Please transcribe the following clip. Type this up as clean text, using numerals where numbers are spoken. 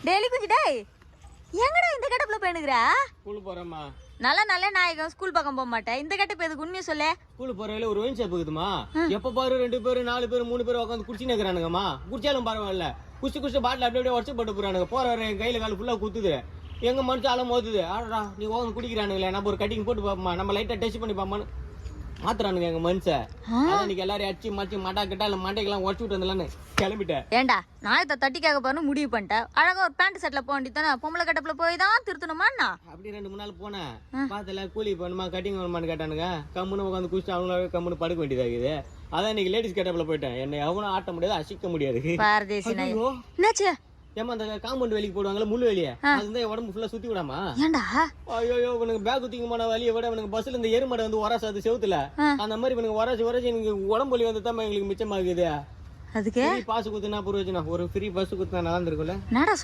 Daily குஞ்சு டேய் எங்கடா இந்த கெட்டப்ல போயினுக்குற? ஸ்கூல் போறேம்மா. நல்ல நாயகம் ஸ்கூல் பக்கம் போக மாட்டேன். இந்த கெட்டப் எதுக்கு உண்மையை சொல்லு. ஸ்கூல் போறதுல ஒரு ஒயின் ஷாப் இருக்குதுமா. எப்ப பாரு 2 பேர் 4 பேர் 3 பேர் உட்காந்து குடிச்சுன்னு இருக்கிறானுங்கம்மா. குடிச்சாலும் பரவாயில்ல, குடிச்சு பாட்டில் அப்படியே உடச்சு போட்டு போறானுங்க. போற என் கையில கால ஃபுல்லா குத்துது. எங்க மனுஷாலும் மோதுது. ஆடா நீ ஓகன் குடிக்கிறானுங்களே, நம்ம ஒரு கட்டிங் போட்டு பாப்போமா, நம்ம லைட்டா டெஸ்ட் பண்ணி பாப்பான்னு மாத்துறானுங்க எங்க மனுஷன். அதான் இன்னைக்கு எல்லாரும் அடிச்சு மச்சி மட்டா கிட்டா இல்ல மண்டைக்கெல்லாம் உடச்சு விட்டு வந்துலான்னு கிளம்பிட்டேன். ஏண்டா நாயத்தை தட்டி கேட்க போறேன்னு முடிவு பண்ணிட்டேன். அழகா ஒரு பேண்ட் செட்ல போக வேண்டியதானே. பொம்பளை கெட்டப்ல போய் தான் திருத்தணுமாண்ணா? அப்படி 2 3 நாள் போனேன். பாத்தல கூலி பண்ணுமா கட்டிங் பண்ணுமான்னு கேட்டானுங்க. கம்முன்னு உட்காந்து குடிச்சு அவங்கள கம்முன்னு படுக்க வேண்டியதாகுது. அதான் இன்னைக்கு லேடிஸ் கெட்டப்ல போயிட்டேன். என்னை எவனும் ஆட்ட முடியாது, அசிக்க முடியாது. பாரதேசி நாய். என்னாச்சு? ஏமா அந்த காம்பவுண்ட் வேலைக்கு போடுவாங்கல்ல முள்ளு வேலையை, அதுதான் உடம்பு ஃபுல்லா சுத்தி விடாமா. ஏண்டா ஐயோ இவனுக்கு பேக் தூக்கி போன வலியை விட இவனுக்கு பஸ்ல இந்த எருமடை வந்து உரசாது செவுத்துல அந்த மாதிரி இவனுக்கு உரசி எனக்கு உடம்பு வலி வந்து தான் எங்களுக்கு மிச்சமாகுது. அதுக்கு பாசு குத்துனா புரியுதுனா ஒரு ஃப்ரீ பஸ் குத்துனா நல்லா இருந்திருக்கும்ல. என்னடா